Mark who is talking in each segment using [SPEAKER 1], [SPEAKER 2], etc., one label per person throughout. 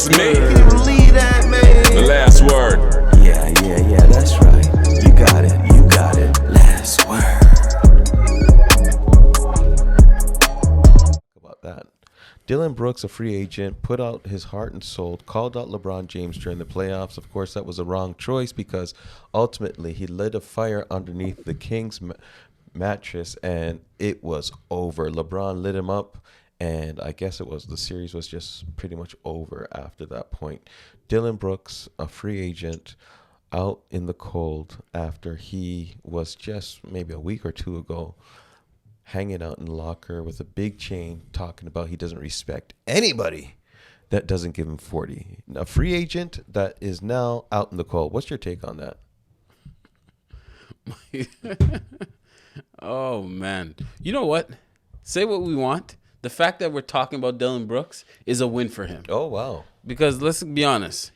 [SPEAKER 1] It's me.
[SPEAKER 2] Can you believe that, man?
[SPEAKER 1] The last word.
[SPEAKER 2] Yeah, that's right. You got it. Last word.
[SPEAKER 3] About that. Dillon Brooks, a free agent, put out his heart and soul, called out LeBron James during the playoffs. Of course, that was a wrong choice because ultimately he lit a fire underneath the Kings' mattress and it was over. LeBron lit him up, and I guess the series was just pretty much over after that point. Dillon Brooks, a free agent, out in the cold after he was just maybe a week or two ago hanging out in the locker with a big chain talking about he doesn't respect anybody that doesn't give him 40. A free agent that is now out in the cold. What's your take on that?
[SPEAKER 4] Oh, man. You know what? Say what we want. The fact that we're talking about Dillon Brooks is a win for him.
[SPEAKER 3] Oh, wow.
[SPEAKER 4] Because let's be honest.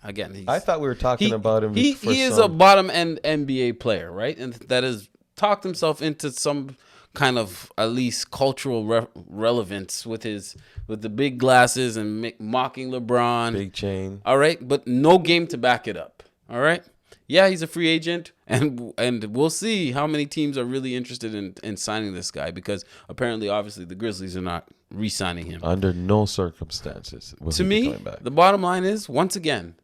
[SPEAKER 3] I thought we were talking about him.
[SPEAKER 4] He is a bottom-end NBA player, right? And that has talked himself into some kind of at least cultural relevance with the big glasses and mocking LeBron.
[SPEAKER 3] Big chain.
[SPEAKER 4] All right, but no game to back it up. All right? Yeah, he's a free agent, and we'll see how many teams are really interested in signing this guy because apparently, obviously, the Grizzlies are not re-signing him.
[SPEAKER 3] Under no circumstances.
[SPEAKER 4] To me, the bottom line is, once again,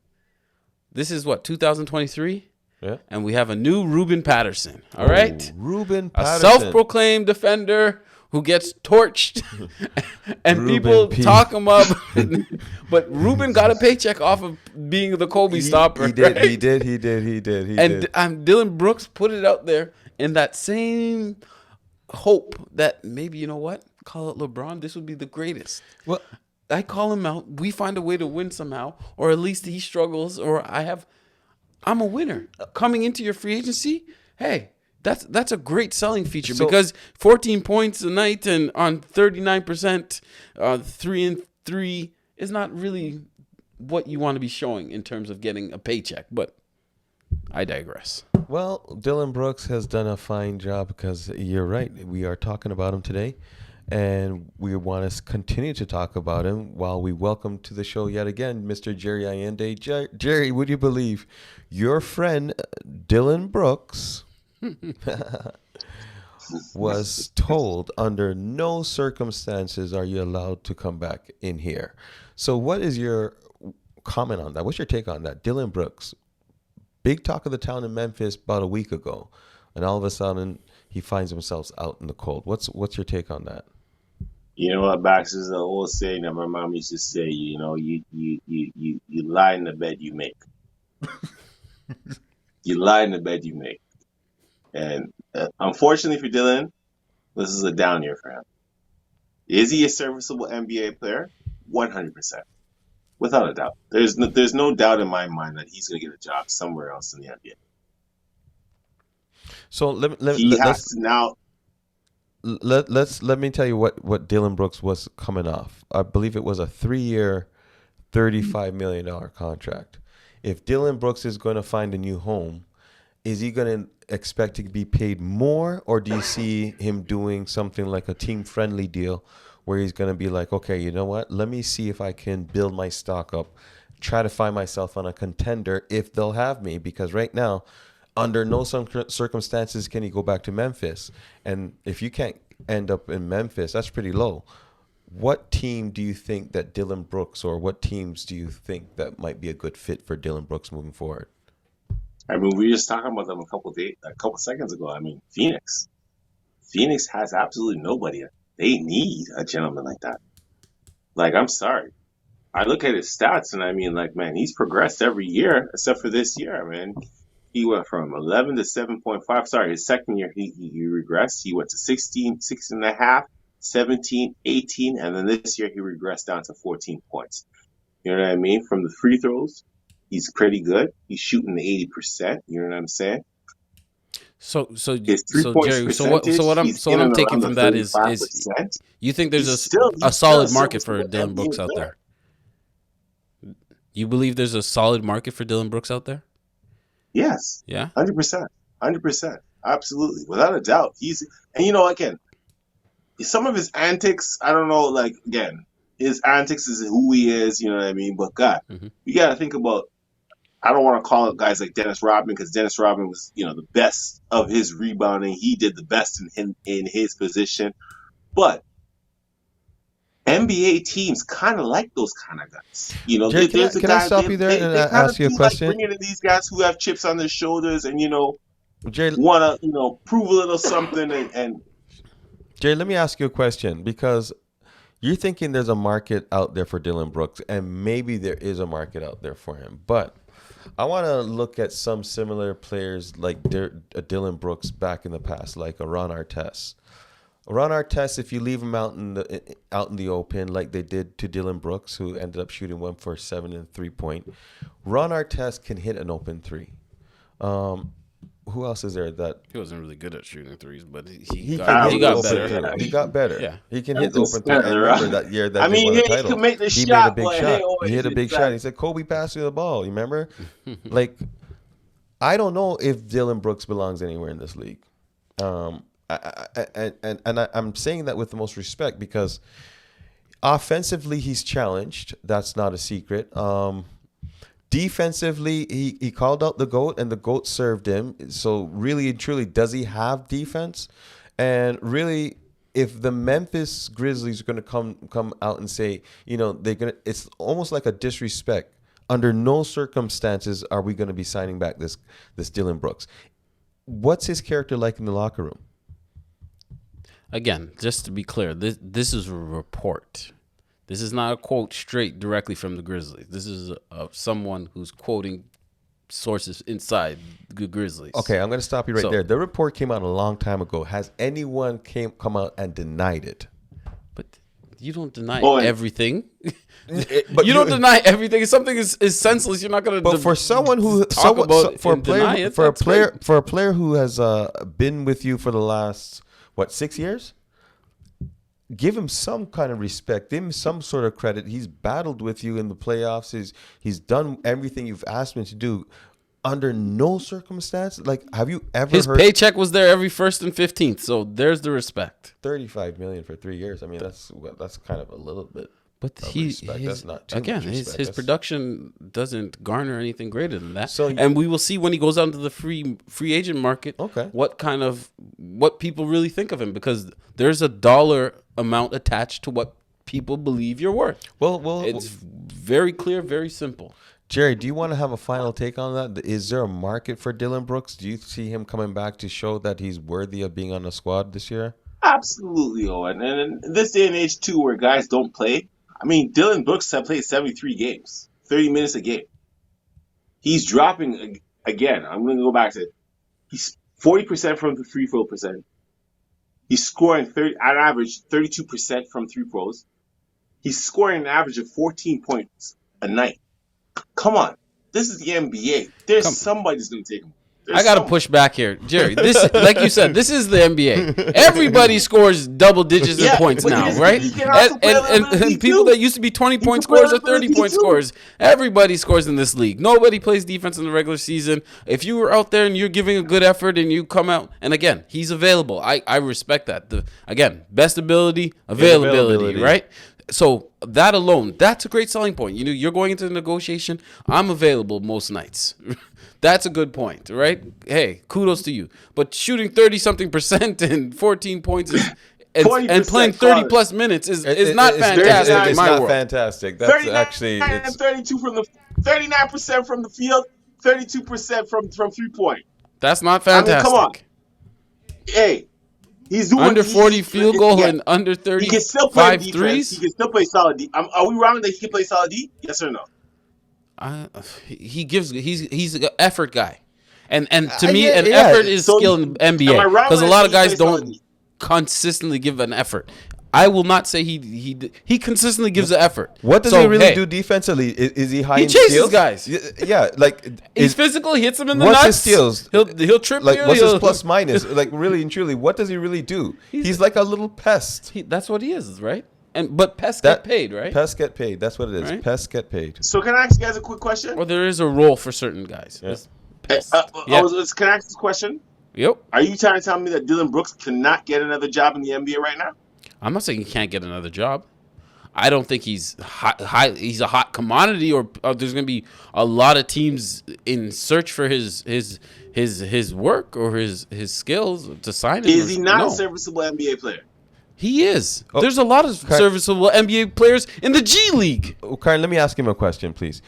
[SPEAKER 4] this is 2023?
[SPEAKER 3] Yeah.
[SPEAKER 4] And we have a new Ruben Patterson. All right?
[SPEAKER 3] Ruben
[SPEAKER 4] A
[SPEAKER 3] Patterson.
[SPEAKER 4] self-proclaimed defender who gets torched and
[SPEAKER 3] Ruben
[SPEAKER 4] people
[SPEAKER 3] P.
[SPEAKER 4] talk him up. But Ruben got a paycheck off of being the Kobe stopper.
[SPEAKER 3] He did.
[SPEAKER 4] Right?
[SPEAKER 3] He did.
[SPEAKER 4] And Dillon Brooks put it out there in that same hope that maybe, you know what? Call it LeBron. This would be the greatest.
[SPEAKER 3] Well,
[SPEAKER 4] I call him out. We find a way to win somehow. Or at least he struggles. Or I'm a winner. Coming into your free agency, hey, that's a great selling feature because 14 points a night and on 39%, 3-3 is not really what you want to be showing in terms of getting a paycheck. But I digress.
[SPEAKER 3] Well, Dillon Brooks has done a fine job because you're right. We are talking about him today, and we want to continue to talk about him while we welcome to the show yet again Mr. Jerry Allende. Jerry, would you believe your friend Dillon Brooks was told under no circumstances are you allowed to come back in here? So what is your comment on that? What's your take on that? Dillon Brooks, big talk of the town in Memphis about a week ago, and all of a sudden he finds himself out in the cold. What's your take on that?
[SPEAKER 5] You know what, Bax, is an old saying that my mom used to say, you lie in the bed you make. You lie in the bed you make. And unfortunately for Dillon, this is a down year for him. Is he a serviceable NBA player? 100%. Without a doubt. There's no doubt in my mind that he's going to get a job somewhere else in the NBA.
[SPEAKER 3] So let me tell you what Dillon Brooks was coming off. I believe it was a 3-year, $35 million contract. If Dillon Brooks is going to find a new home, is he going to expect to be paid more, or do you see him doing something like a team-friendly deal where he's going to be like, okay, you know what? Let me see if I can build my stock up, try to find myself on a contender if they'll have me, because right now, under no circumstances can he go back to Memphis. And if you can't end up in Memphis, that's pretty low. What team do you think that Dillon Brooks, or what teams do you think that might be a good fit for Dillon Brooks moving forward?
[SPEAKER 5] I mean, we were just talking about them a couple seconds ago. I mean, Phoenix. Phoenix has absolutely nobody. They need a gentleman like that. Like, I'm sorry. I look at his stats and I mean, like, man, he's progressed every year except for this year, man. He went from 11 to 7.5. Sorry, his second year he regressed. He went to 16, 6.5, 17, 18, and then this year he regressed down to 14 points. You know what I mean? From the free throws, he's pretty good. He's shooting 80%. You know what I'm saying?
[SPEAKER 4] So Jerry, what I'm taking from that is you think there's a solid market for Dillon Brooks out there? You believe there's a solid market for Dillon Brooks out there?
[SPEAKER 5] Yes.
[SPEAKER 4] Yeah.
[SPEAKER 5] 100%. Absolutely. Without a doubt. And again, some of his antics, I don't know, like, again, his antics is who he is. You know what I mean? But God, you got to think about. I don't want to call it guys like Dennis Rodman because Dennis Rodman was, the best of his rebounding. He did the best in his position. But NBA teams kind of like those kind of guys.
[SPEAKER 3] Jerry, can I stop you there and ask you a question?
[SPEAKER 5] Like bringing in these guys who have chips on their shoulders and
[SPEAKER 3] Jerry,
[SPEAKER 5] want to prove a little something and.
[SPEAKER 3] Jerry, let me ask you a question because you're thinking there's a market out there for Dillon Brooks, and maybe there is a market out there for him, but I want to look at some similar players like Dillon Brooks back in the past, like a Ron Artest. Ron Artest, if you leave him out in the open like they did to Dillon Brooks, who ended up shooting 1 for 7 and 3-point, Ron Artest can hit an open three. Who else is there that
[SPEAKER 4] he wasn't really good at shooting threes, but he
[SPEAKER 3] got
[SPEAKER 4] better.
[SPEAKER 3] He got better.
[SPEAKER 4] Yeah,
[SPEAKER 3] he can hit the open three. I remember that year that they won the title.
[SPEAKER 5] Could make the
[SPEAKER 3] he
[SPEAKER 5] shot,
[SPEAKER 3] made a big shot. He hit a big shot. He said, "Kobe passed me the ball." You remember? Like, I don't know if Dillon Brooks belongs anywhere in this league. I'm saying that with the most respect because offensively he's challenged. That's not a secret. Defensively, he called out the GOAT, and the GOAT served him. So really and truly, does he have defense? And really, if the Memphis Grizzlies are going to come out and say, it's almost like a disrespect. Under no circumstances are we going to be signing back this Dillon Brooks. What's his character like in the locker room?
[SPEAKER 4] Again, just to be clear, this is a report. This is not a quote straight directly from the Grizzlies. This is someone who's quoting sources inside the Grizzlies.
[SPEAKER 3] Okay, I'm going to stop you right there. The report came out a long time ago. Has anyone come out and denied it?
[SPEAKER 4] But you don't deny everything.
[SPEAKER 3] But
[SPEAKER 4] you don't deny everything. If something is senseless, you're not going to.
[SPEAKER 3] But for someone who for a player who has been with you for the last 6 years. Give him some kind of respect. Give him some sort of credit. He's battled with you in the playoffs. He's done everything you've asked him to do. Under no circumstance, have you ever
[SPEAKER 4] his
[SPEAKER 3] heard
[SPEAKER 4] paycheck was there every 1st and 15th? So there's the respect.
[SPEAKER 3] $35 million for 3 years. I mean, that's kind of a little bit.
[SPEAKER 4] But
[SPEAKER 3] that's not too much respect.
[SPEAKER 4] His production doesn't garner anything greater than that. And we will see when he goes out into the free agent market.
[SPEAKER 3] Okay.
[SPEAKER 4] What people really think of him, because there's a dollar amount attached to what people believe you're worth.
[SPEAKER 3] Well,
[SPEAKER 4] it's very clear, very simple.
[SPEAKER 3] Jerry, do you want to have a final take on that? Is there a market for Dillon Brooks? Do you see him coming back to show that he's worthy of being on the squad this year?
[SPEAKER 5] Absolutely, Owen. And in this day and age too, where guys don't play. I mean, Dillon Brooks has played 73 games, 30 minutes a game. He's dropping again. I'm going to go back to it. He's 40% from the free throw percent. He's scoring on average 32% from free throws. He's scoring an average of 14 points a night. Come on, this is the NBA. There's somebody that's going to take him.
[SPEAKER 4] I got to push back here, Jerry. This, like you said, this is the NBA. Everybody scores double digits in points now, right? And people that used to be 20-point scorers are 30-point scorers. Everybody scores in this league. Nobody plays defense in the regular season. If you were out there and you're giving a good effort and you come out, and again, he's available. I respect that. Again, best ability, availability, right? So that alone, that's a great selling point. You're going into the negotiation. I'm available most nights. That's a good point, right? Hey, kudos to you. But shooting 30-something% and 14 points and playing 30-plus minutes is not fantastic.
[SPEAKER 3] It's not fantastic. That's actually
[SPEAKER 5] 39% from the field, 32% from 3-point.
[SPEAKER 4] That's not fantastic.
[SPEAKER 5] I mean, come on. Hey, he's doing
[SPEAKER 4] under 40 field goal and under 30.
[SPEAKER 5] He can still play threes. He can still play solid D. Are we wrong that he can play solid D? Yes or no?
[SPEAKER 4] He's an effort guy, and to me, effort is skill in NBA because a lot of guys don't consistently give an effort. I will not say he consistently gives the effort.
[SPEAKER 3] What does he really do defensively? Is he high in steals?
[SPEAKER 4] He chases guys.
[SPEAKER 3] Yeah,
[SPEAKER 4] he's physical. He hits them in the
[SPEAKER 3] nuts.
[SPEAKER 4] What's
[SPEAKER 3] his steals?
[SPEAKER 4] He'll trip you.
[SPEAKER 3] What's his plus minus? Really and truly, what does he really do? He's like a little pest.
[SPEAKER 4] That's what he is, right? But pests get paid, right?
[SPEAKER 3] Pests get paid. That's what it is. Right? Pests get paid.
[SPEAKER 5] So can I ask you guys a quick question?
[SPEAKER 4] Well, there is a role for certain guys.
[SPEAKER 5] Yes. Can I ask this question?
[SPEAKER 4] Yep.
[SPEAKER 5] Are you trying to tell me that Dillon Brooks cannot get another job in the NBA right now?
[SPEAKER 4] I'm not saying he can't get another job. I don't think he's he's a hot commodity, or there's going to be a lot of teams in search for his work or his skills to sign him.
[SPEAKER 5] Is he not
[SPEAKER 4] No.
[SPEAKER 5] a serviceable NBA player?
[SPEAKER 4] He is.
[SPEAKER 3] Oh,
[SPEAKER 4] There's a lot of serviceable NBA players in the G League.
[SPEAKER 3] Karen, let me ask him a question, please.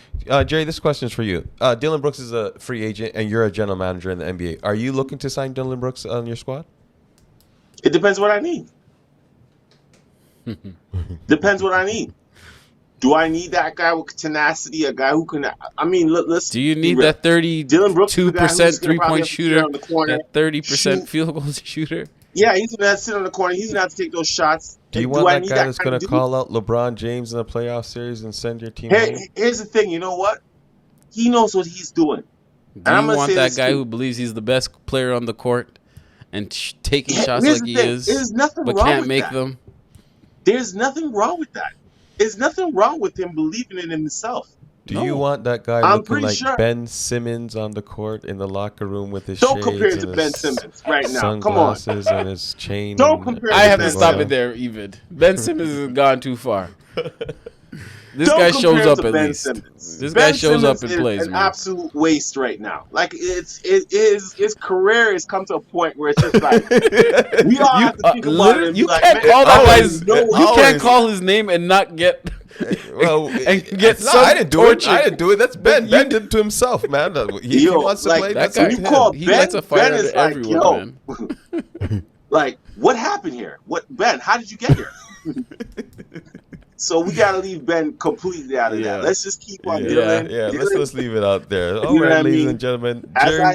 [SPEAKER 3] Jerry, this question is for you. Dillon Brooks is a free agent, and you're a general manager in the NBA. Are you looking to sign Dillon Brooks on your squad?
[SPEAKER 5] It depends what I need. Depends what I need. Do I need that guy with tenacity? A guy who can? I mean, let's.
[SPEAKER 4] Do you need that 32% 3-point shooter, that 30% field goal shooter?
[SPEAKER 5] Yeah, he's gonna have to sit on the corner. He's gonna have to take those shots.
[SPEAKER 3] Do you want that guy that's going to call out LeBron James in the playoff series and send your team home?
[SPEAKER 5] Here's the thing. You know what? He knows what he's doing.
[SPEAKER 4] Do you want that guy who believes he's the best player on the court and taking shots like he is, but can't make them?
[SPEAKER 5] There's nothing wrong with that. There's nothing wrong with him believing in himself.
[SPEAKER 3] Do you want that guy looking like Ben Simmons on the court in the locker room with his shades?
[SPEAKER 5] Don't compare it to Ben Simmons right now. Come on.
[SPEAKER 3] Sunglasses and his chain.
[SPEAKER 5] Don't compare it to
[SPEAKER 4] I have
[SPEAKER 5] Ben
[SPEAKER 4] to stop
[SPEAKER 5] Simmons.
[SPEAKER 4] it there, even. Ben Simmons has gone too far. This guy shows up at least. This guy shows up and plays.
[SPEAKER 5] An absolute waste right now. Like his career has come to a point where it's just like we all have to think about it.
[SPEAKER 4] You
[SPEAKER 5] like,
[SPEAKER 4] can't
[SPEAKER 5] man,
[SPEAKER 4] call that guy's.
[SPEAKER 5] no,
[SPEAKER 4] You can't call his name and not get.
[SPEAKER 3] Well,
[SPEAKER 4] and get
[SPEAKER 3] I didn't do it.
[SPEAKER 4] tortured.
[SPEAKER 3] I didn't do it. That's Ben. Ben did it to himself, man. He wants to
[SPEAKER 5] like,
[SPEAKER 3] play.
[SPEAKER 4] That
[SPEAKER 3] That's
[SPEAKER 4] guy,
[SPEAKER 3] up to
[SPEAKER 5] you
[SPEAKER 3] him.
[SPEAKER 5] call
[SPEAKER 4] he
[SPEAKER 5] Ben,
[SPEAKER 4] lights a fire
[SPEAKER 5] Ben is
[SPEAKER 4] to
[SPEAKER 5] like,
[SPEAKER 4] everyone, man.
[SPEAKER 5] like, what happened here? What, Ben? How did you get here? So we gotta leave Ben completely out of that. Let's just keep on Dillon.
[SPEAKER 3] Yeah, let's leave it out there. All
[SPEAKER 5] You know what
[SPEAKER 3] right,
[SPEAKER 5] I
[SPEAKER 3] ladies
[SPEAKER 5] mean?
[SPEAKER 3] and gentlemen.
[SPEAKER 5] As
[SPEAKER 3] Jerry
[SPEAKER 5] I